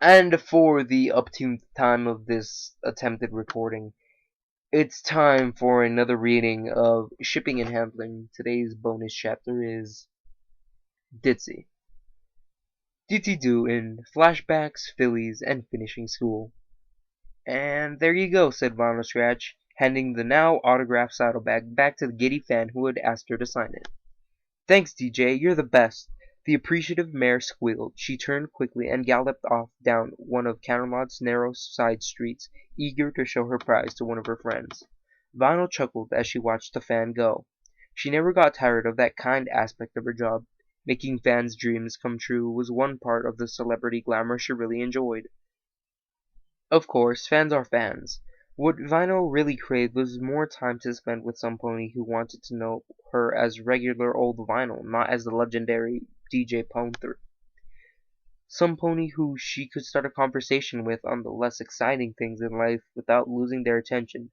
And for the uptuned time of this attempted recording, it's time for another reading of Shipping and Handling. Today's bonus chapter is Ditzy. Ditzy do in flashbacks, fillies, and finishing school. And there you go, said Vinyl Scratch, handing the now autographed saddlebag back to the giddy fan who had asked her to sign it. Thanks, DJ, you're the best. The appreciative mare squealed. She turned quickly and galloped off down one of Camelot's narrow side streets, eager to show her prize to one of her friends. Vinyl chuckled as she watched the fan go. She never got tired of that kind aspect of her job. Making fans' dreams come true was one part of the celebrity glamour she really enjoyed. Of course, fans are fans. What Vinyl really craved was more time to spend with some pony who wanted to know her as regular old Vinyl, not as the legendary DJ Panther. Some pony who she could start a conversation with on the less exciting things in life without losing their attention.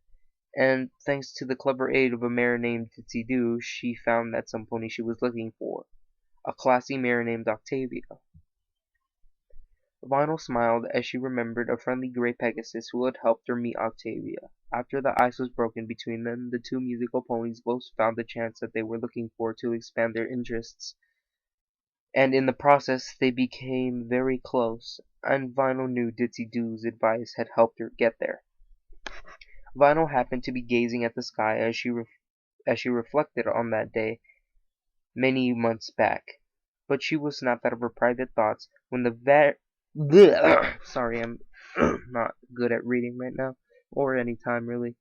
And thanks to the clever aid of a mare named Ditzy Doo, she found that some pony she was looking for. A classy mare named Octavia. Vinyl smiled as she remembered a friendly gray Pegasus who had helped her meet Octavia. After the ice was broken between them, the two musical ponies both found the chance that they were looking for to expand their interests, and in the process they became very close, and Vinyl knew Ditzy Doo's advice had helped her get there. Vinyl happened to be gazing at the sky as she reflected on that day many months back, but she was snapped out of her private thoughts when sorry, I'm not good at reading right now, or any time really.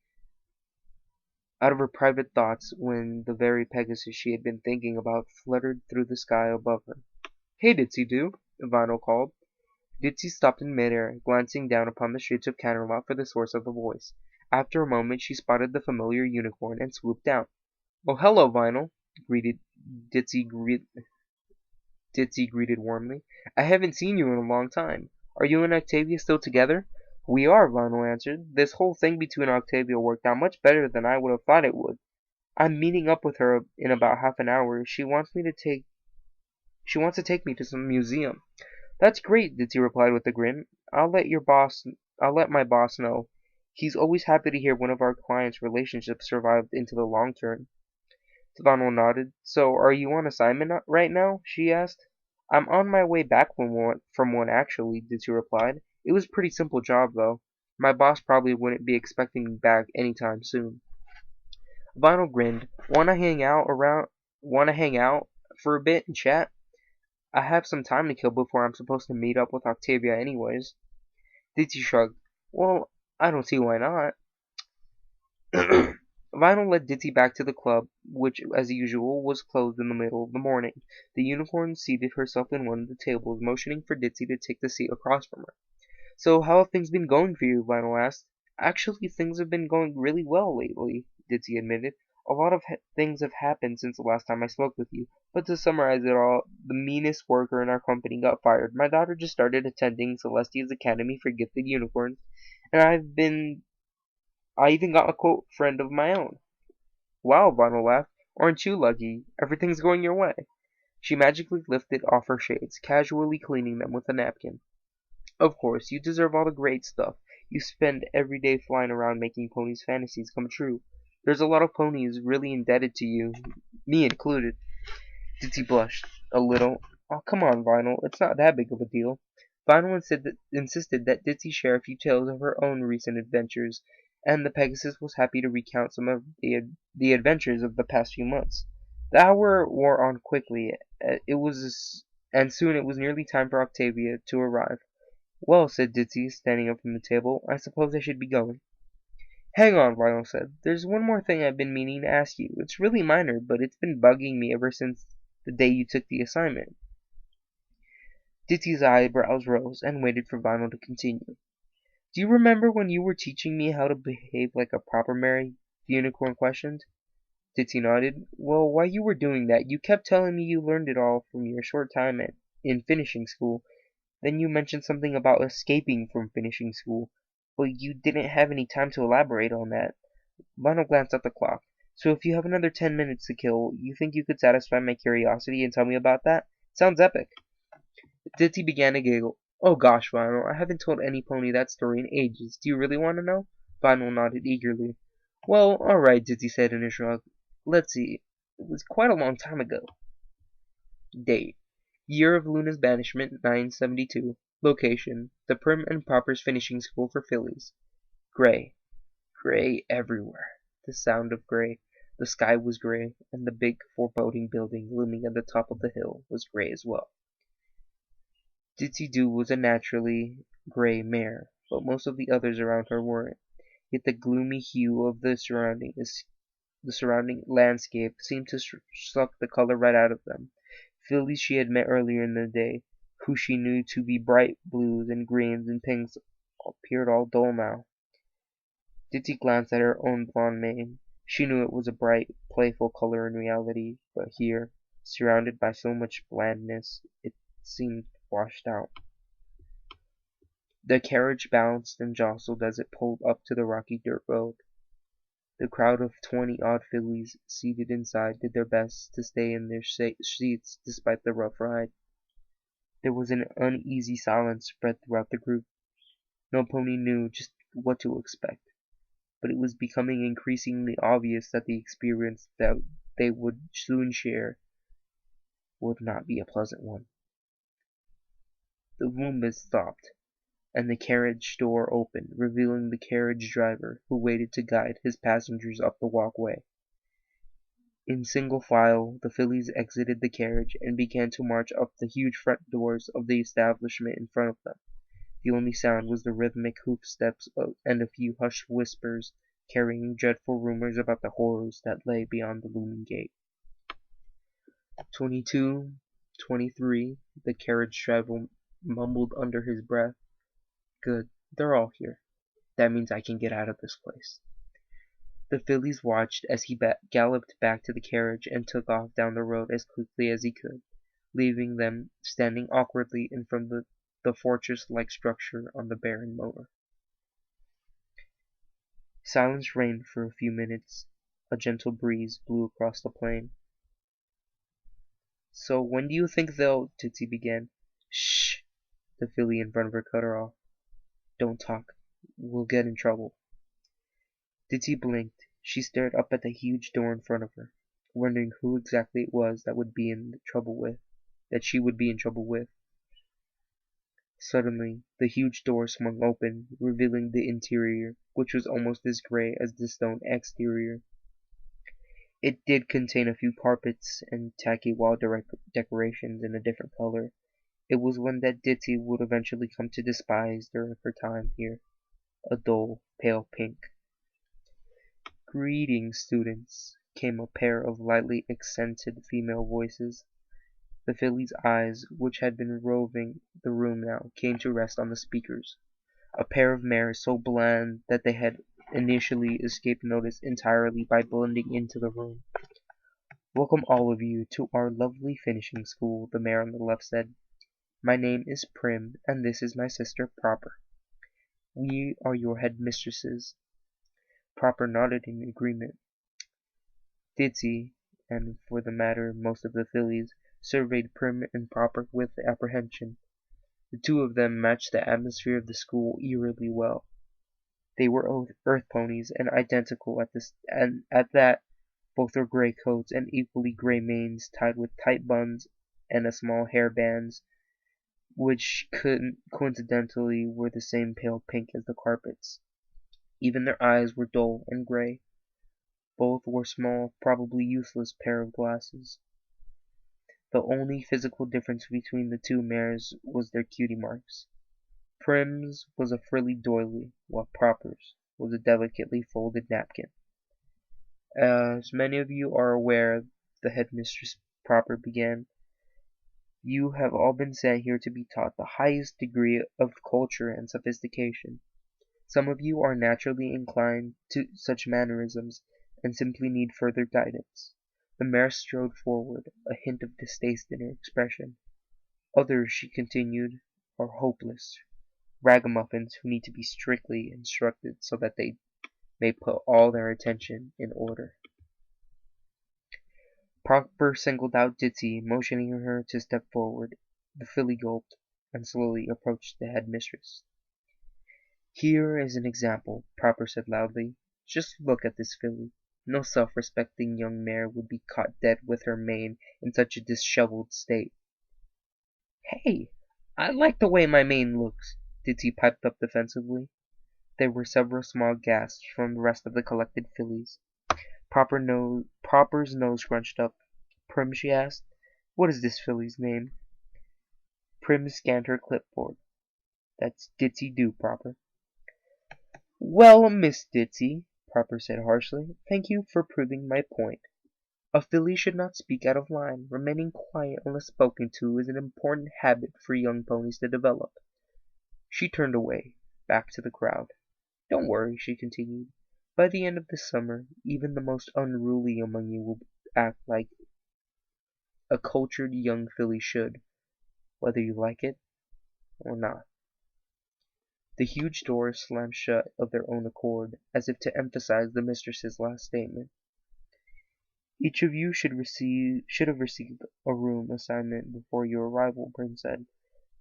Out of her private thoughts when the very Pegasus she had been thinking about fluttered through the sky above her. Hey, Ditzy Doo, Vinyl called. Ditzy stopped in midair, glancing down upon the streets of Camelot for the source of the voice. After a moment she spotted the familiar unicorn and swooped down. Oh, hello, Vinyl, greeted Ditzy, Ditzy greeted warmly. I haven't seen you in a long time. Are you and Octavia still together? We are, Vinyl answered. This whole thing between Octavia worked out much better than I would have thought it would. I'm meeting up with her in about half an hour. She wants to take me to some museum. That's great, Ditzy replied with a grin. I'll let my boss know. He's always happy to hear one of our clients' relationships survived into the long term. Savannah nodded. So, are you on assignment right now? She asked. I'm on my way back from one actually, Ditzy replied. It was a pretty simple job, though. My boss probably wouldn't be expecting me back anytime soon. Vinyl grinned. Wanna hang out for a bit and chat? I have some time to kill before I'm supposed to meet up with Octavia anyways. Ditzy shrugged. Well, I don't see why not. Vinyl led Ditzy back to the club, which, as usual, was closed in the middle of the morning. The unicorn seated herself in one of the tables, motioning for Ditzy to take the seat across from her. So, how have things been going for you? Vinyl asked. Actually, things have been going really well lately, Ditzy admitted. A lot of things have happened since the last time I spoke with you, but to summarize it all, the meanest worker in our company got fired. My daughter just started attending Celestia's Academy for Gifted Unicorns, and I even got a quote friend of my own. Wow, Vinyl laughed. Aren't you lucky? Everything's going your way. She magically lifted off her shades, casually cleaning them with a napkin. Of course, you deserve all the great stuff. You spend every day flying around making ponies' fantasies come true. There's a lot of ponies really indebted to you, me included. Ditzy blushed a little. Oh, come on, Vinyl. It's not that big of a deal. Vinyl insisted that Ditzy share a few tales of her own recent adventures, and the Pegasus was happy to recount some of the adventures of the past few months. The hour wore on quickly. And soon it was nearly time for Octavia to arrive. Well, said Ditzy, standing up from the table, I suppose I should be going. Hang on, Vinyl said. There's one more thing I've been meaning to ask you. It's really minor, but it's been bugging me ever since the day you took the assignment. Ditzy's eyebrows rose and waited for Vinyl to continue. Do you remember when you were teaching me how to behave like a proper Mary? The unicorn questioned. Ditzy nodded. Well, while you were doing that, you kept telling me you learned it all from your short time in finishing school. Then you mentioned something about escaping from finishing school, but you didn't have any time to elaborate on that. Vinyl glanced at the clock. So if you have another 10 minutes to kill, you think you could satisfy my curiosity and tell me about that? Sounds epic. Ditzy began to giggle. Oh gosh, Vinyl, I haven't told any pony that story in ages. Do you really want to know? Vinyl nodded eagerly. Well, alright, Ditzy said in a shrug. Let's see. It was quite a long time ago. Date. Year of Luna's banishment, 972. Location. The Prim and Proper's finishing school for fillies. Gray. Gray everywhere. The sound of gray. The sky was gray, and the big foreboding building looming at the top of the hill was gray as well. Ditzy was a naturally gray mare, but most of the others around her weren't. Yet the gloomy hue of the surrounding landscape seemed to suck the color right out of them. Fillies she had met earlier in the day, who she knew to be bright blues and greens and pinks, appeared all dull now. Ditzy glanced at her own blonde mane. She knew it was a bright, playful color in reality, but here, surrounded by so much blandness, it seemed washed out. The carriage bounced and jostled as it pulled up to the rocky dirt road. The crowd of 20-odd fillies seated inside did their best to stay in their seats despite the rough ride. There was an uneasy silence spread throughout the group. No pony knew just what to expect, but it was becoming increasingly obvious that the experience that they would soon share would not be a pleasant one. The Roombas stopped, and the carriage door opened, revealing the carriage driver, who waited to guide his passengers up the walkway. In single file, the fillies exited the carriage and began to march up the huge front doors of the establishment in front of them. The only sound was the rhythmic hoof steps and a few hushed whispers carrying dreadful rumors about the horrors that lay beyond the looming gate. 22, 23, the carriage driver mumbled under his breath. Good, they're all here. That means I can get out of this place. The fillies watched as he galloped back to the carriage and took off down the road as quickly as he could, leaving them standing awkwardly in front of the fortress-like structure on the barren moor. Silence reigned for a few minutes. A gentle breeze blew across the plain. So when do you think they'll... Ditzy began. Shh! The filly in front of her cut her off. Don't talk. We'll get in trouble. Ditzy blinked. She stared up at the huge door in front of her, wondering who exactly it was that she would be in trouble with. Suddenly, the huge door swung open, revealing the interior, which was almost as gray as the stone exterior. It did contain a few carpets and tacky wall decorations in a different color. It was one that Ditzy would eventually come to despise during her time here, a dull, pale pink. Greetings, students, came a pair of lightly accented female voices. The filly's eyes, which had been roving the room now, came to rest on the speakers, a pair of mares so bland that they had initially escaped notice entirely by blending into the room. Welcome all of you to our lovely finishing school, the mare on the left said. My name is Prim, and this is my sister Proper. We are your headmistresses. Proper nodded in agreement. Ditzy, and for the matter most of the fillies, surveyed Prim and Proper with apprehension. The two of them matched the atmosphere of the school eerily well. They were earth ponies, and identical at that. Both were gray coats and equally gray manes tied with tight buns and a small hair bands, which coincidentally were the same pale pink as the carpets. Even their eyes were dull and gray. Both wore small, probably useless pair of glasses. The only physical difference between the two mares was their cutie marks. Prim's was a frilly doily, while Proper's was a delicately folded napkin. As many of you are aware, the headmistress Proper began, you have all been sent here to be taught the highest degree of culture and sophistication. Some of you are naturally inclined to such mannerisms and simply need further guidance. The mare strode forward, a hint of distaste in her expression. Others, she continued, are hopeless, ragamuffins who need to be strictly instructed so that they may put all their attention in order. Proper singled out Ditzy, motioning her to step forward. The filly gulped. and slowly approached the headmistress. "Here is an example," Proper said loudly. "Just look at this filly. No self-respecting young mare would be caught dead with her mane in such a disheveled state." "Hey, I like the way my mane looks," Ditzy piped up defensively. There were several small gasps from the rest of the collected fillies. Proper's nose scrunched up. "Prim," she asked, "what is this filly's name?" Prim scanned her clipboard. "That's Ditzy Doo, Proper." "Well, Miss Ditzy," Proper said harshly, "thank you for proving my point. A filly should not speak out of line. Remaining quiet unless spoken to is an important habit for young ponies to develop." She turned away, back to the crowd. "Don't worry," she continued. "By the end of the summer, even the most unruly among you will act like a cultured young filly should, whether you like it or not." The huge doors slammed shut of their own accord, as if to emphasize the mistress's last statement. "Each of you should have received a room assignment before your arrival," Prim said.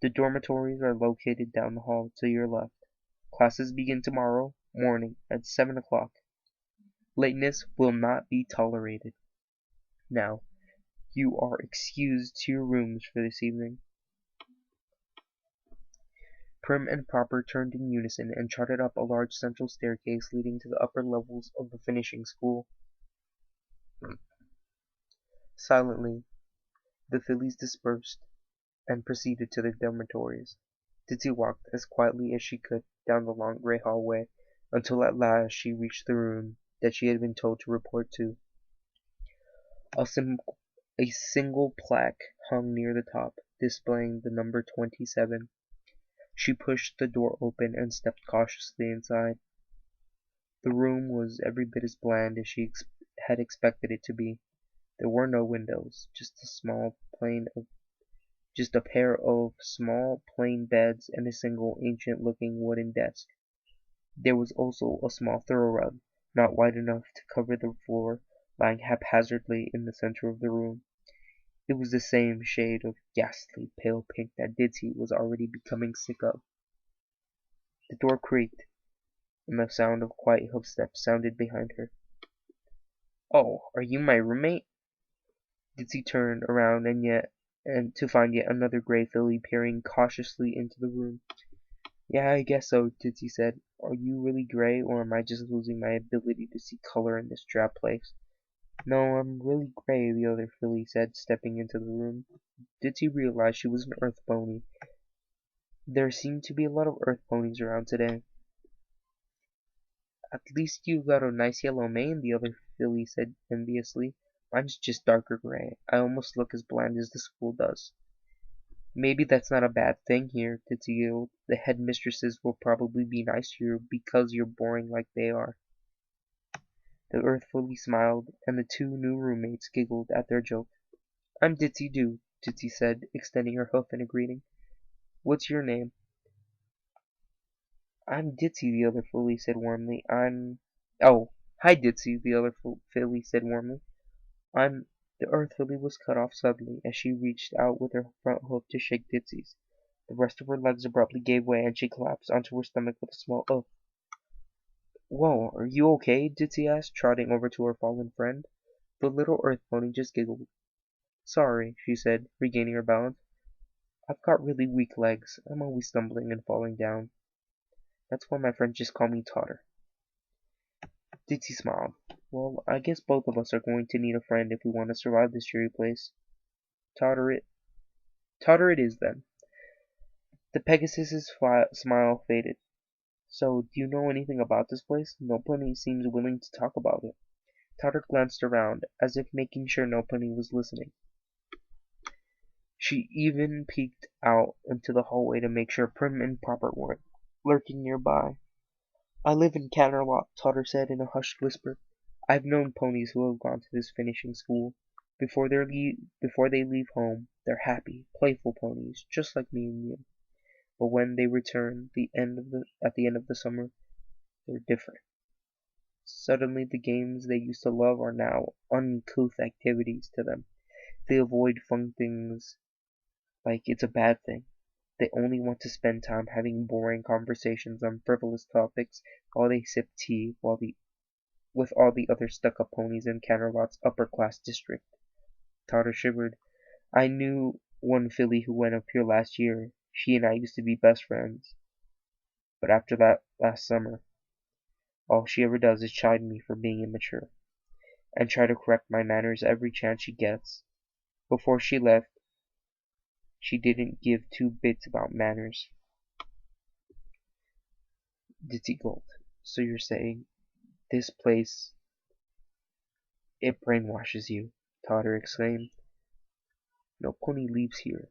"The dormitories are located down the hall to your left. Classes begin tomorrow morning at 7 o'clock. Lateness will not be tolerated. Now, you are excused to your rooms for this evening." Prim and Proper turned in unison and trotted up a large central staircase leading to the upper levels of the finishing school. Silently, the fillies dispersed and proceeded to their dormitories. Ditzy walked as quietly as she could down the long gray hallway until at last she reached the room that she had been told to report to. A single plaque hung near the top, displaying the number 27. She pushed the door open and stepped cautiously inside. The room was every bit as bland as she had expected it to be. There were no windows, just a pair of small plain beds and a single ancient-looking wooden desk. There was also a small throw rug, not wide enough to cover the floor, lying haphazardly in the center of the room. It was the same shade of ghastly pale pink that Ditzy was already becoming sick of. The door creaked, and the sound of quiet hoofsteps sounded behind her. "Oh, are you my roommate?" Ditzy turned around and to find yet another gray filly peering cautiously into the room. "Yeah, I guess so," Ditzy said. "Are you really gray, or am I just losing my ability to see color in this drab place?" "No, I'm really gray," the other filly said, stepping into the room. Ditzy realized she was an earth pony. There seemed to be a lot of earth ponies around today. "At least you've got a nice yellow mane," the other filly said enviously. "Mine's just darker gray. I almost look as bland as the school does." "Maybe that's not a bad thing here," Ditzy giggled. "The headmistresses will probably be nice to you because you're boring like they are." The earth filly smiled, and the two new roommates giggled at their joke. "I'm Ditzy Doo," Ditzy said, extending her hoof in a greeting. "What's your name?" "I'm Ditzy," the other filly said warmly. "Oh, hi Ditzy," the other filly said warmly. "I'm—" The earth filly was cut off suddenly as she reached out with her front hoof to shake Ditzy's. The rest of her legs abruptly gave way and she collapsed onto her stomach with a small oof. "Whoa, are you okay?" Ditzy asked, trotting over to her fallen friend. The little earth pony just giggled. "Sorry," she said, regaining her balance. "I've got really weak legs. I'm always stumbling and falling down. That's why my friends just call me Totter." Ditzy smiled. "Well, I guess both of us are going to need a friend if we want to survive this dreary place. Totter it. Totter it is, then." The Pegasus's smile faded. "So, do you know anything about this place? No pony seems willing to talk about it." Totter glanced around, as if making sure no pony was listening. She even peeked out into the hallway to make sure Prim and Proper weren't lurking nearby. "I live in Canterlot," Totter said in a hushed whisper. "I've known ponies who have gone to this finishing school. Before they leave home, they're happy, playful ponies, just like me and you. But when they return at the end of the summer, they're different. Suddenly the games they used to love are now uncouth activities to them. They avoid fun things like it's a bad thing. They only want to spend time having boring conversations on frivolous topics while they sip tea with all the other stuck-up ponies in Canterlot's upper-class district. Totter shivered. I knew one filly who went up here last year. She and I used to be best friends. But after that last summer, all she ever does is chide me for being immature, and try to correct my manners every chance she gets. Before she left, she didn't give two bits about manners. Ditzy gulped. So you're saying this place, it brainwashes you? Totter exclaimed. No pony leaves here.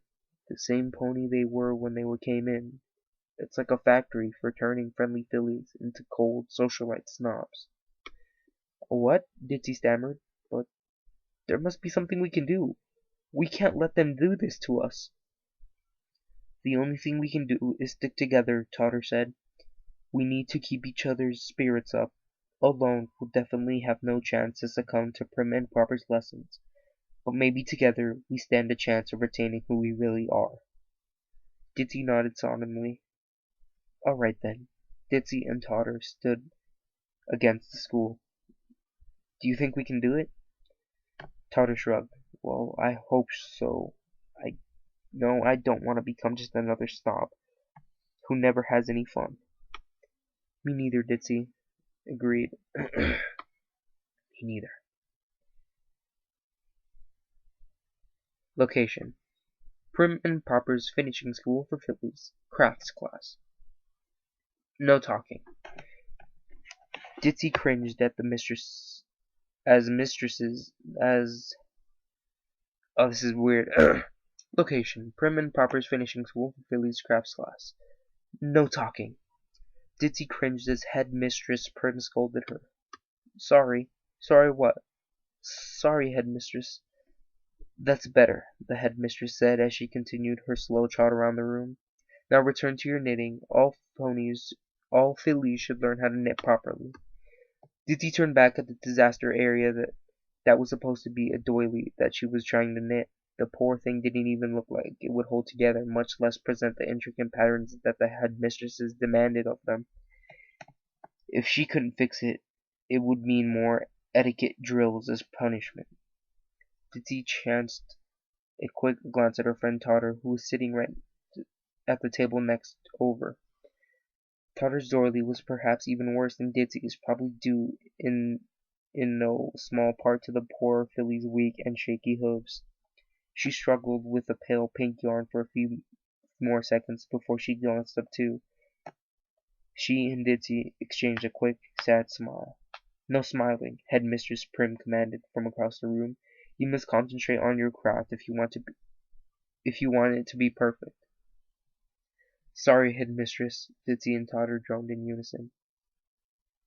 The same pony they were when they came in. It's like a factory for turning friendly fillies into cold socialite snobs. What? Ditzy stammered. But there must be something we can do. We can't let them do this to us. The only thing we can do is stick together, Totter said. We need to keep each other's spirits up. Alone, we'll definitely have no chance to succumb to Prim and Proper's lessons. But maybe together we stand a chance of retaining who we really are. Ditzy nodded solemnly. All right then. Ditzy and Totter stood against the school. Do you think we can do it? Totter shrugged. Well, I hope so. I don't want to become just another snob who never has any fun. Me neither, Ditzy agreed. Me neither. Location: Prim and Proper's finishing school for fillies. Crafts class. No talking. Ditzy cringed at the mistresses as oh, this is weird. Location: Prim and Proper's finishing school for fillies. Crafts class. No talking. Ditzy cringed as headmistress Prim scolded her. Sorry. Sorry what? Sorry, headmistress. That's better, the headmistress said as she continued her slow trot around the room. Now return to your knitting. All fillies should learn how to knit properly. Ditzy turned back at the disaster area that was supposed to be a doily that she was trying to knit. The poor thing didn't even look like it would hold together, much less present the intricate patterns that the headmistresses demanded of them. If she couldn't fix it, it would mean more etiquette drills as punishment. Ditzy chanced a quick glance at her friend Totter, who was sitting right at the table next over. Totter's doily was perhaps even worse than Ditzy's, probably due in no small part to the poor filly's weak and shaky hooves. She struggled with the pale pink yarn for a few more seconds before she glanced up too. She and Ditzy exchanged a quick, sad smile. No smiling, Headmistress Prim commanded from across the room. You must concentrate on your craft if you want it to be perfect. Sorry, Headmistress, Ditzy and Totter droned in unison.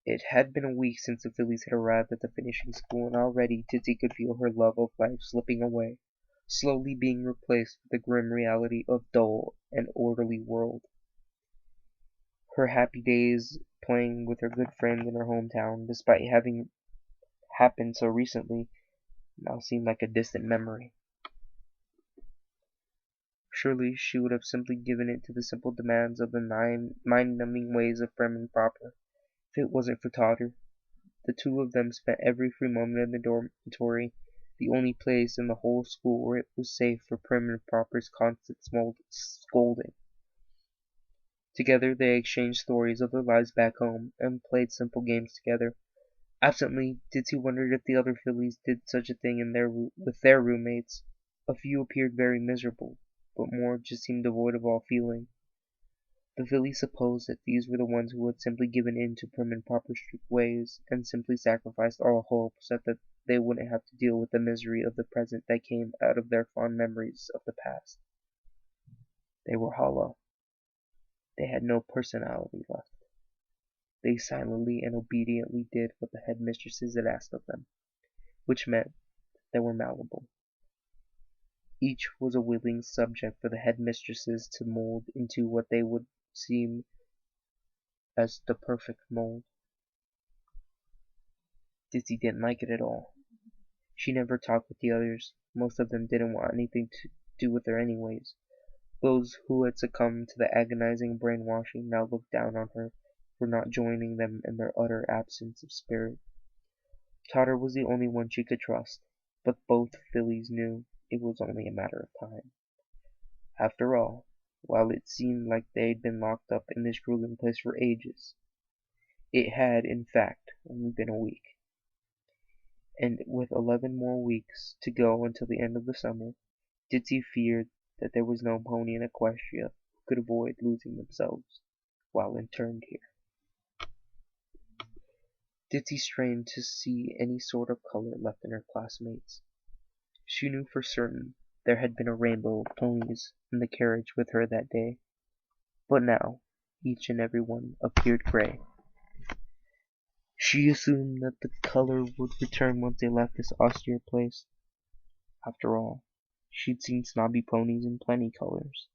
It had been a week since the fillies had arrived at the finishing school, and already Ditzy could feel her love of life slipping away, slowly being replaced with the grim reality of dull and orderly world. Her happy days playing with her good friends in her hometown, despite having happened so recently, now seemed like a distant memory. Surely she would have simply given in to the simple demands of the mind-numbing ways of Prim and Proper, if it wasn't for Totter. The two of them spent every free moment in the dormitory, the only place in the whole school where it was safe for Prim and Proper's constant scolding. Together they exchanged stories of their lives back home, and played simple games together. Absently, Ditzy wondered if the other fillies did such a thing with their roommates. A few appeared very miserable, but more just seemed devoid of all feeling. The fillies supposed that these were the ones who had simply given in to Prim and Proper's strict ways, and simply sacrificed all hope so that they wouldn't have to deal with the misery of the present that came out of their fond memories of the past. They were hollow. They had no personality left. They silently and obediently did what the headmistresses had asked of them, which meant they were malleable. Each was a willing subject for the headmistresses to mold into what they would seem as the perfect mold. Ditzy didn't like it at all. She never talked with the others. Most of them didn't want anything to do with her anyways. Those who had succumbed to the agonizing brainwashing now looked down on her for not joining them in their utter absence of spirit. Totter was the only one she could trust, but both fillies knew it was only a matter of time. After all, while it seemed like they'd been locked up in this grueling place for ages, it had, in fact, only been a week. And with 11 more weeks to go until the end of the summer, Ditzy feared that there was no pony in Equestria who could avoid losing themselves while interned here. Ditzy strained to see any sort of color left in her classmates. She knew for certain there had been a rainbow of ponies in the carriage with her that day, but now each and every one appeared gray. She assumed that the color would return once they left this austere place. After all, she'd seen snobby ponies in plenty colors.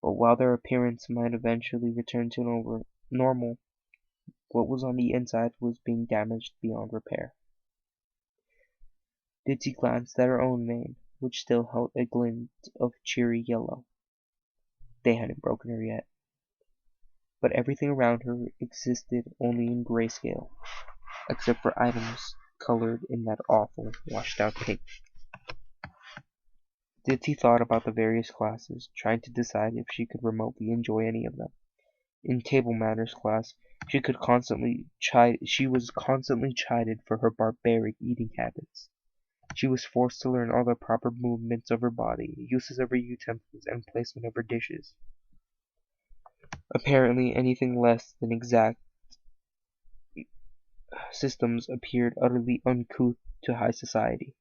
But while their appearance might eventually return to normal, what was on the inside was being damaged beyond repair. Ditzy glanced at her own mane, which still held a glint of cheery yellow. They hadn't broken her yet. But everything around her existed only in grayscale, except for items colored in that awful, washed-out pink. Ditzy thought about the various classes, trying to decide if she could remotely enjoy any of them. In table manners class, she was constantly chided for her barbaric eating habits. She was forced to learn all the proper movements of her body, uses of her utensils, and placement of her dishes. Apparently, anything less than exact systems appeared utterly uncouth to high society.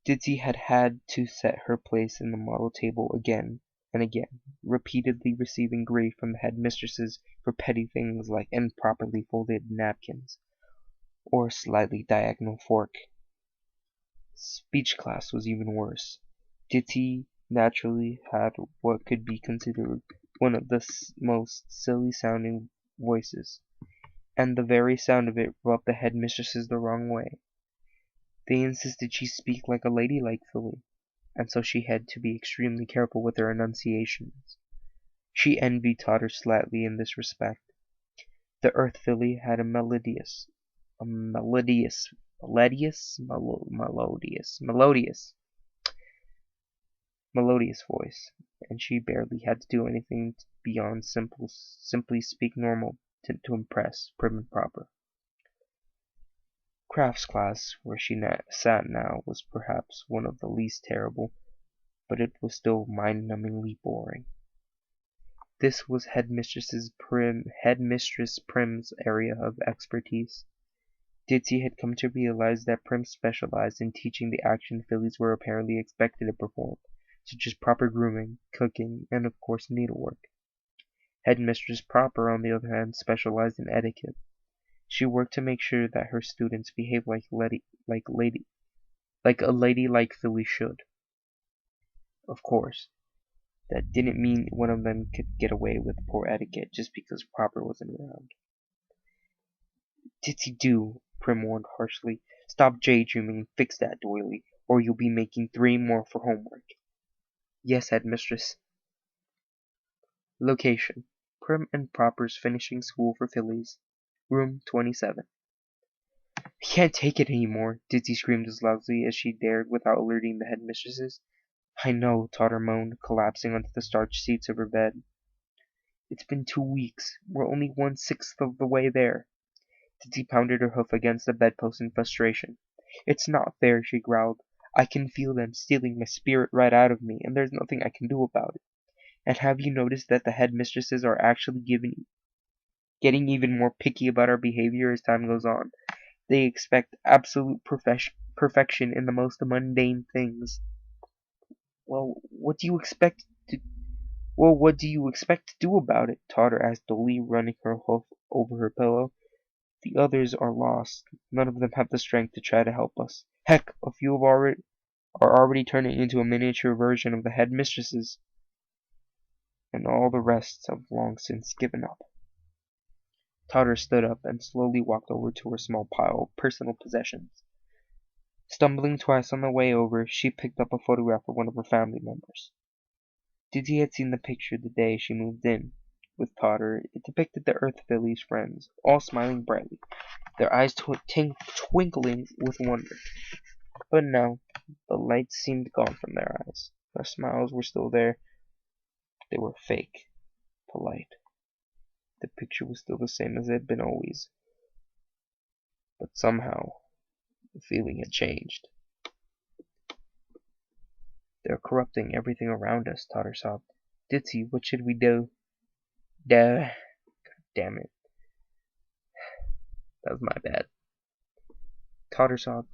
Ditzy had had to set her place in the model table again and again, repeatedly receiving grief from the headmistresses for petty things like improperly folded napkins or a slightly diagonal fork. Speech class was even worse. Ditzy naturally had what could be considered one of the most silly-sounding voices, and the very sound of it rubbed the headmistresses the wrong way. They insisted she speak like a ladylike filly, and so she had to be extremely careful with her enunciations. She envied Totter slightly in this respect. The earth filly had a melodious voice, and she barely had to do anything beyond simply speak normal to impress, prim and proper. Crafts class, where she sat now, was perhaps one of the least terrible, but it was still mind-numbingly boring. This was Headmistress Prim's area of expertise. Ditzy had come to realize that Prim specialized in teaching the action fillies were apparently expected to perform, such as proper grooming, cooking, and of course needlework. Headmistress Proper, on the other hand, specialized in etiquette. She worked to make sure that her students behaved like a ladylike filly should. Of course, that didn't mean one of them could get away with poor etiquette just because Proper wasn't around. Ditzy, do, Prim warned harshly. Stop daydreaming and fix that doily, or you'll be making 3 more for homework. Yes, Headmistress. Location: Prim and Proper's finishing school for fillies. Room 27. I can't take it any more, Ditzy screamed as loudly as she dared without alerting the headmistresses. I know, Totter moaned, collapsing onto the starched seats of her bed. It's been 2 weeks. We're only 1/6 of the way there. Ditzy pounded her hoof against the bedpost in frustration. It's not fair, she growled. I can feel them stealing my spirit right out of me, and there's nothing I can do about it. And have you noticed that the headmistresses are actually getting even more picky about our behavior as time goes on? They expect absolute perfection in the most mundane things. Well, what do you expect to do about it? Totter asked dully, running her hoof over her pillow. The others are lost. None of them have the strength to try to help us. Heck, a few are already turning into a miniature version of the headmistresses, and all the rest have long since given up. Totter stood up and slowly walked over to her small pile of personal possessions. Stumbling twice on the way over, she picked up a photograph of one of her family members. Ditzy had seen the picture the day she moved in with Potter. It depicted the Earth Phillies' friends, all smiling brightly, their eyes twinkling with wonder. But no, the light seemed gone from their eyes. Their smiles were still there. They were fake, polite. The picture was still the same as it had been always. But somehow, the feeling had changed. They're corrupting everything around us, Totter sobbed. Ditzy, what should we do? God damn it. That was my bad. Totter sobbed.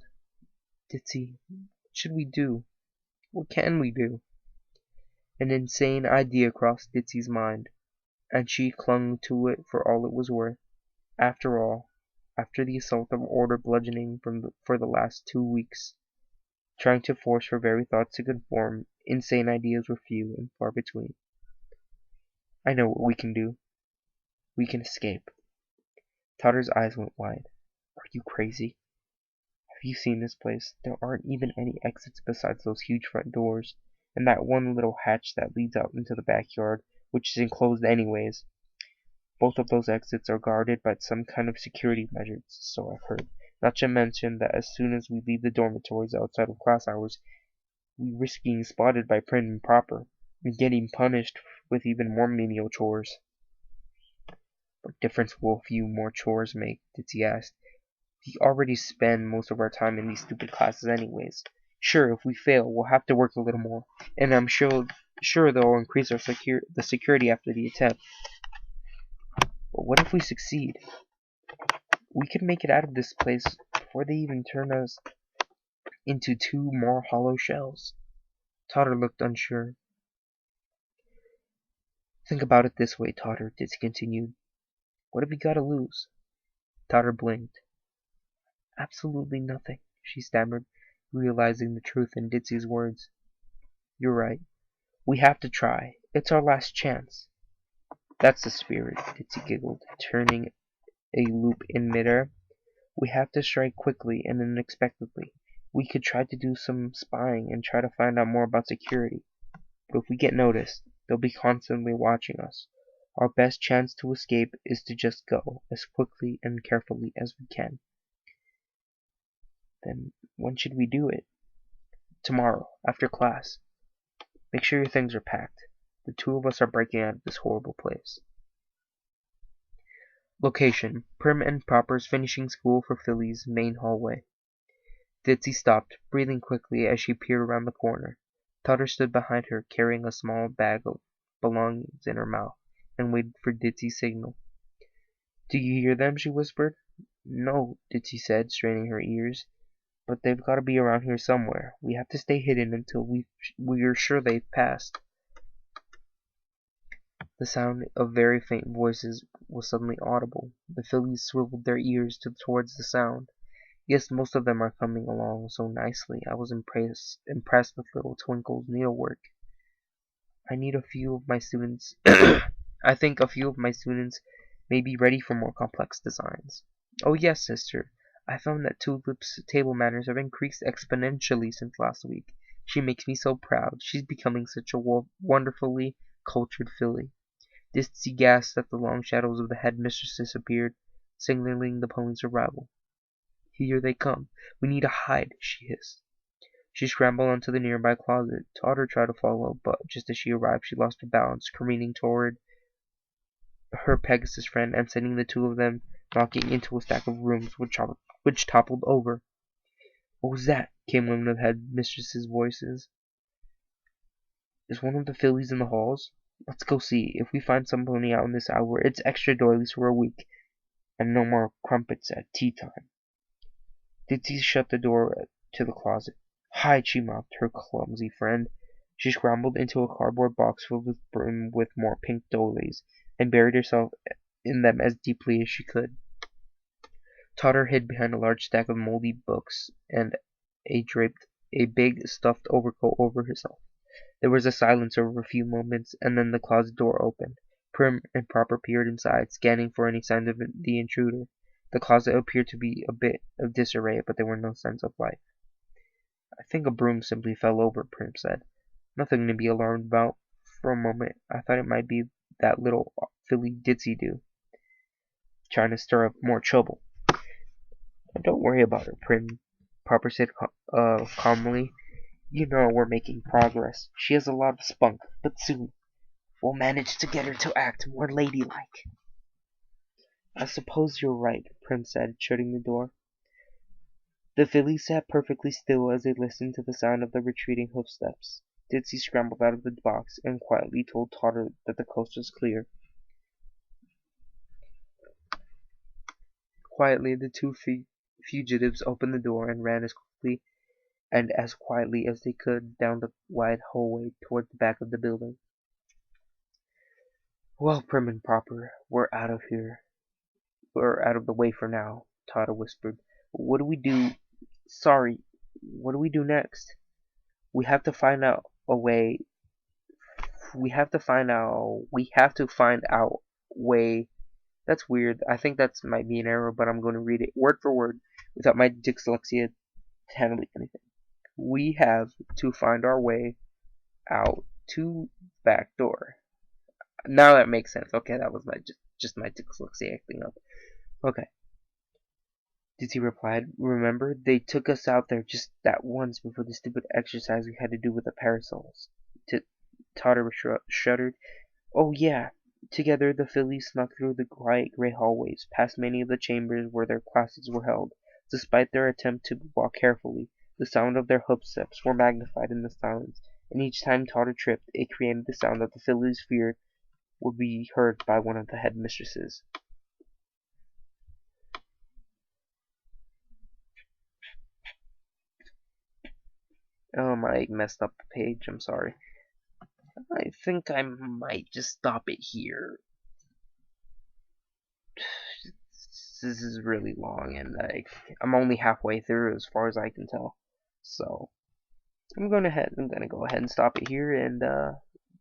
Ditzy, what should we do? What can we do? An insane idea crossed Ditzy's mind, and she clung to it for all it was worth. After all, after the assault of order bludgeoning for the last 2 weeks, trying to force her very thoughts to conform, insane ideas were few and far between. I know what we can do. We can escape. Totter's eyes went wide. Are you crazy? Have you seen this place? There aren't even any exits besides those huge front doors, and that one little hatch that leads out into the backyard, which is enclosed anyways. Both of those exits are guarded by some kind of security measures, so I've heard. Not to mention that as soon as we leave the dormitories outside of class hours, we risk being spotted by prim and proper, and getting punished with even more menial chores. What difference will a few more chores make? Ditzy asked. We already spend most of our time in these stupid classes anyways. Sure, if we fail, we'll have to work a little more, and I'm sure they'll increase the security after the attempt. But what if we succeed? We could make it out of this place before they even turn us into 2 more hollow shells. Totter looked unsure. Think about it this way, Totter, Ditzy continued. What have we got to lose? Totter blinked. Absolutely nothing, she stammered, realizing the truth in Ditzy's words. You're right. We have to try. It's our last chance. That's the spirit, Ditzy giggled, turning a loop in midair. We have to strike quickly and unexpectedly. We could try to do some spying and try to find out more about security. But if we get noticed, they'll be constantly watching us. Our best chance to escape is to just go as quickly and carefully as we can. Then when should we do it? Tomorrow, after class. Make sure your things are packed. The 2 of us are breaking out of this horrible place. Location: Prim and Proper's finishing school for Philly's main hallway. Ditzy stopped, breathing quickly as she peered around the corner. Totter stood behind her, carrying a small bag of belongings in her mouth, and waited for Ditzy's signal. Do you hear them? She whispered. No, Ditzy said, straining her ears. But they've got to be around here somewhere. We have to stay hidden until we're sure they've passed. The sound of very faint voices was suddenly audible. The Phillies swiveled their ears towards the sound. Yes, most of them are coming along so nicely. I was impressed with little Twinkle's needlework. I think a few of my students may be ready for more complex designs. Oh yes, sister. I found that Tulip's table manners have increased exponentially since last week. She makes me so proud. She's becoming such a wonderfully cultured filly. Ditzy gasped as the long shadows of the headmistresses appeared, signaling the pony's arrival. Here they come. We need to hide, she hissed. She scrambled onto the nearby closet. Totter tried to follow, but just as she arrived, she lost her balance, careening toward her Pegasus friend and sending the 2 of them knocking into a stack of rooms which toppled over. What was that? Came one of the headmistress's voices. Is one of the fillies in the halls? Let's go see. If we find some pony out in this hour, it's extra doilies for a week, and no more crumpets at tea time. Ditzy shut the door to the closet. Hide, she mocked her clumsy friend. She scrambled into a cardboard box filled with brim with more pink doilies, and buried herself in them as deeply as she could. Totter hid behind a large stack of moldy books and draped a big stuffed overcoat over herself. There was a silence over a few moments, and then the closet door opened. Prim and Proper peered inside, scanning for any signs of the intruder. The closet appeared to be a bit of disarray, but there were no signs of life. I think a broom simply fell over, Prim said. Nothing to be alarmed about. For a moment, I thought it might be that little filly Ditzy do, trying to stir up more trouble. Don't worry about her, Prim, Proper said calmly. You know we're making progress. She has a lot of spunk, but soon we'll manage to get her to act more ladylike. I suppose you're right, Prim said, shutting the door. The fillies sat perfectly still as they listened to the sound of the retreating hoofsteps. Ditzy scrambled out of the box and quietly told Totter that the coast was clear. Quietly, the two fugitives opened the door and ran as quickly and as quietly as they could down the wide hallway toward the back of the building. Well, Prim and Proper, we're out of here. We're out of the way for now, Totter whispered. What do we do? Sorry, what do we do next? We have to find out a way. We have to find out. We have to find out way. That's weird. I think that might be an error, but I'm going to read it word for word without my dyslexia handling anything. We have to find our way out to back door. Now that makes sense. Okay, that was my just my dyslexia acting up. Okay. Ditzy replied. Remember, they took us out there just that once before the stupid exercise we had to do with the parasols. Totter shuddered. Oh yeah. Together the fillies snuck through the quiet gray hallways, past many of the chambers where their classes were held. Despite their attempt to walk carefully, the sound of their footsteps were magnified in the silence, and each time Totter tripped, it created the sound that the fillies feared would be heard by one of the headmistresses. I messed up the page, I'm sorry. I think I might just stop it here. This is really long, and I'm only halfway through as far as I can tell. So, I'm gonna go ahead and stop it here and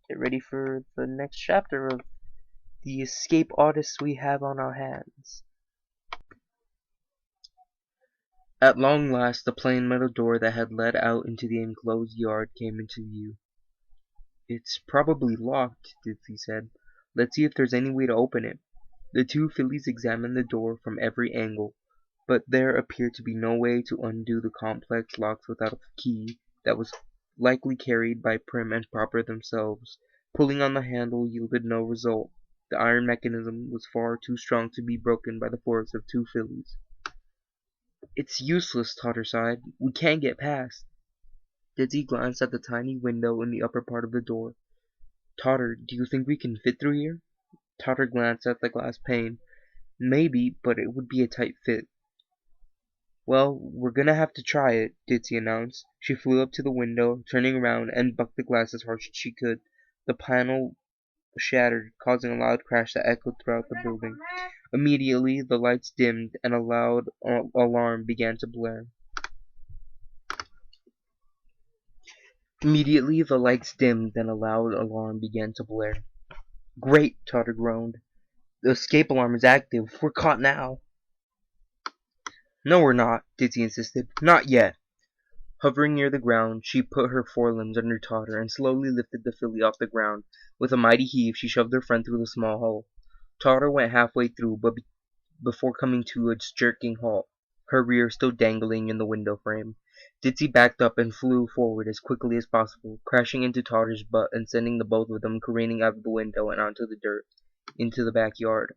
get ready for the next chapter of the escape artists we have on our hands. At long last, the plain metal door that had led out into the enclosed yard came into view. It's probably locked, Ditzy said. Let's see if there's any way to open it. The two fillies examined the door from every angle, but there appeared to be no way to undo the complex locks without a key that was likely carried by Prim and Proper themselves. Pulling on the handle yielded no result. The iron mechanism was far too strong to be broken by the force of two fillies. It's useless, Totter sighed. We can't get past. Ditzy glanced at the tiny window in the upper part of the door. Totter, do you think we can fit through here? Totter glanced at the glass pane. Maybe, but it would be a tight fit. Well, we're gonna have to try it, Ditzy announced. She flew up to the window, turning around and bucked the glass as hard as she could. The panel shattered, causing a loud crash that echoed throughout the building. Immediately, the lights dimmed and a loud alarm began to blare. Great, Totter groaned. The escape alarm is active. We're caught now. No, we're not, Ditzy insisted. Not yet. Hovering near the ground, she put her forelimbs under Totter and slowly lifted the filly off the ground. With a mighty heave, she shoved her friend through the small hole. Totter went halfway through, but before coming to a jerking halt, her rear still dangling in the window frame. Ditzy backed up and flew forward as quickly as possible, crashing into Totter's butt and sending the both of them careening out of the window and onto the dirt, into the backyard.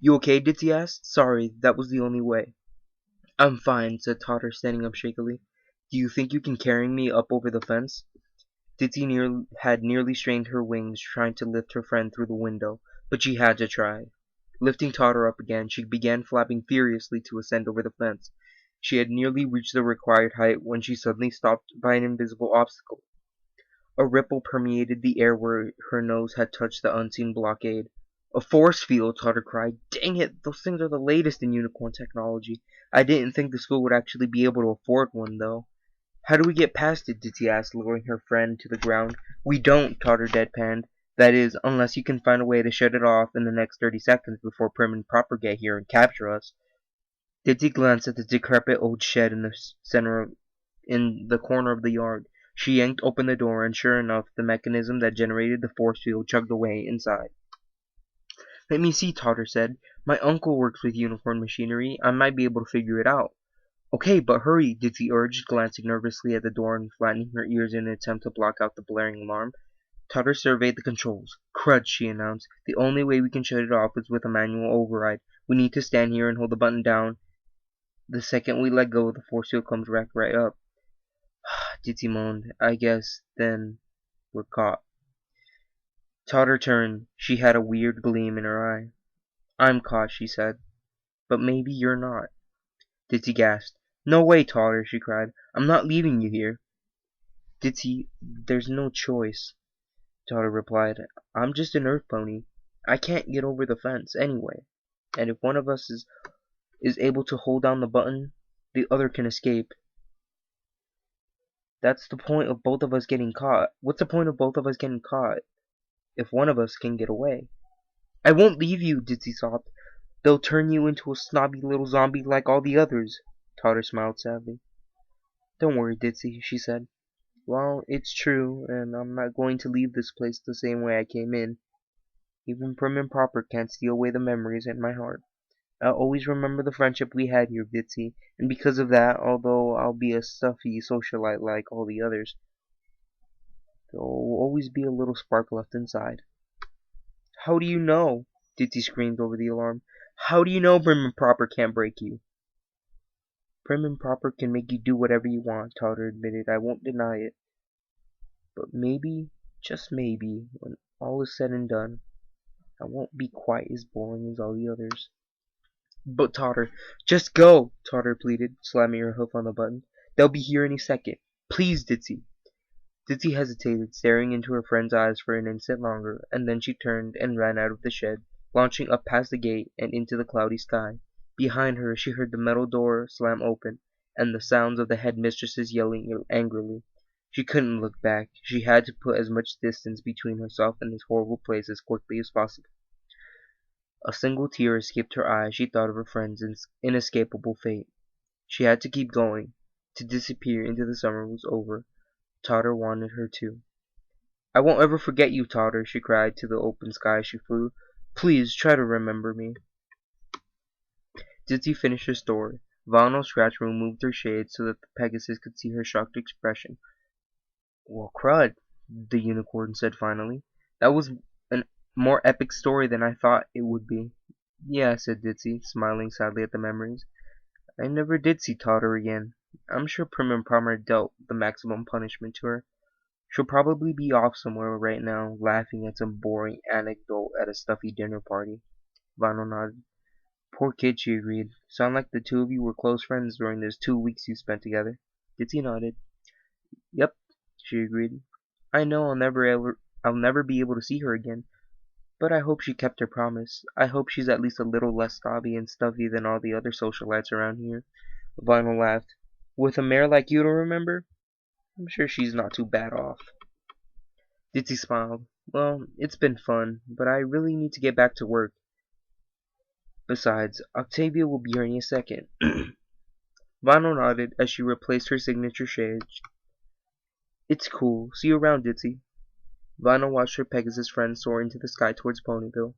You okay, Ditzy asked. Sorry, that was the only way. I'm fine, said Totter, standing up shakily. Do you think you can carry me up over the fence? Ditzy had nearly strained her wings trying to lift her friend through the window, but she had to try. Lifting Totter up again, she began flapping furiously to ascend over the fence. She had nearly reached the required height when she suddenly stopped by an invisible obstacle. A ripple permeated the air where her nose had touched the unseen blockade. A force field, Totter cried. Dang it, those things are the latest in unicorn technology. I didn't think the school would actually be able to afford one, though. How do we get past it? Ditzy asked, lowering her friend to the ground. We don't, Totter deadpanned. That is, unless you can find a way to shut it off in the next 30 seconds before Prim and Proper get here and capture us. Ditzy glanced at the decrepit old shed in the center in the corner of the yard. She yanked open the door, and sure enough, the mechanism that generated the force field chugged away inside. "Let me see," Totter said. "My uncle works with unicorn machinery. I might be able to figure it out." "Okay, but hurry," Ditzy urged, glancing nervously at the door and flattening her ears in an attempt to block out the blaring alarm. Totter surveyed the controls. "Crud," she announced. "The only way we can shut it off is with a manual override. We need to stand here and hold the button down. The second we let go, the force field comes right up." Ditzy moaned. "I guess, then, we're caught." Totter turned. She had a weird gleam in her eye. "I'm caught," she said. "But maybe you're not." Ditzy gasped. "No way, Totter," she cried. "I'm not leaving you here." "Ditzy, there's no choice," Totter replied. "I'm just an earth pony. I can't get over the fence, anyway. And if one of us is able to hold down the button, the other can escape. That's the point of both of us getting caught. What's the point of both of us getting caught if one of us can get away?" "I won't leave you," Ditzy sobbed. "They'll turn you into a snobby little zombie like all the others." Totter smiled sadly. "Don't worry, Ditzy," she said. "Well, it's true, and I'm not going to leave this place the same way I came in. Even prim and proper can't steal away the memories in my heart. I'll always remember the friendship we had here, Ditzy, and because of that, although I'll be a stuffy socialite like all the others, there'll always be a little spark left inside." "How do you know?" Ditzy screamed over the alarm. "How do you know prim and proper can't break you?" "Prim and proper can make you do whatever you want," Totter admitted. "I won't deny it. But maybe, just maybe, when all is said and done, I won't be quite as boring as all the others." "But Totter—" "Just go!" Totter pleaded, slamming her hoof on the button. "They'll be here any second. Please, Ditzy." Ditzy hesitated, staring into her friend's eyes for an instant longer, and then she turned and ran out of the shed, launching up past the gate and into the cloudy sky. Behind her she heard the metal door slam open, and the sounds of the headmistresses yelling angrily. She couldn't look back. She had to put as much distance between herself and this horrible place as quickly as possible. A single tear escaped her eye as she thought of her friend's inescapable fate. She had to keep going. To disappear into the summer was over. Totter wanted her to. "I won't ever forget you, Totter," she cried. To the open sky she flew. "Please try to remember me." Ditzy finished her story. Vinyl Scratch removed her shades so that the Pegasus could see her shocked expression. "Well, crud," the unicorn said finally. "That was a more epic story than I thought it would be." "Yeah," said Ditzy, smiling sadly at the memories. "I never did see Totter again. I'm sure Prim and Proper dealt the maximum punishment to her. She'll probably be off somewhere right now, laughing at some boring anecdote at a stuffy dinner party." Vinyl nodded. "Poor kid," she agreed. "Sound like the two of you were close friends during those 2 weeks you spent together." Ditzy nodded. "Yep," she agreed. "I know I'll never be able to see her again, but I hope she kept her promise. I hope she's at least a little less snobby and stuffy than all the other socialites around here." Vinyl laughed. "With a mare like you to remember, I'm sure she's not too bad off." Ditzy smiled. "Well, it's been fun, but I really need to get back to work. Besides, Octavia will be here any second." Vinyl nodded as she replaced her signature shades. "It's cool. See you around, Ditzy." Vinyl watched her Pegasus friend soar into the sky towards Ponyville.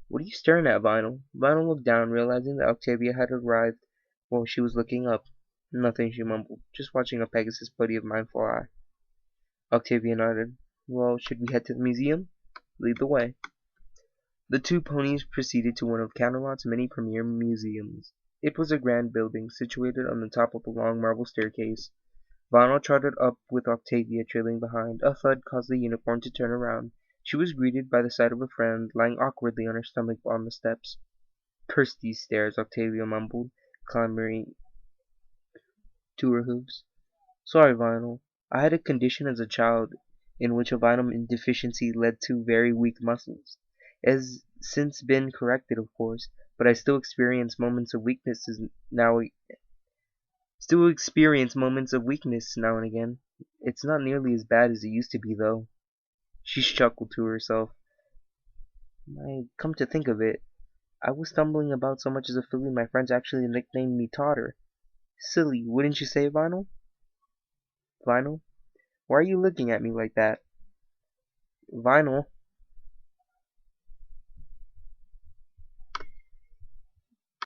"What are you staring at, Vinyl?" Vinyl looked down, realizing that Octavia had arrived while she was looking up. "Nothing," she mumbled. "Just watching a Pegasus buddy of mine fly." Octavia nodded. "Well, should we head to the museum?" "Lead the way." The two ponies proceeded to one of Camelot's many premier museums. It was a grand building, situated on the top of a long marble staircase. Vinyl trotted up with Octavia trailing behind. A thud caused the unicorn to turn around. She was greeted by the sight of her friend, lying awkwardly on her stomach on the steps. "Curse these stairs," Octavia mumbled, clambering to her hooves. "Sorry, Vinyl. I had a condition as a child in which a vitamin deficiency led to very weak muscles. It has since been corrected, of course, but I still experience moments of weakness now and again. It's not nearly as bad as it used to be, though." She chuckled to herself. Come to think of it, I was stumbling about so much as a filly my friends actually nicknamed me Totter. Silly, wouldn't you say, Vinyl?" Vinyl? Why are you looking at me like that? Vinyl?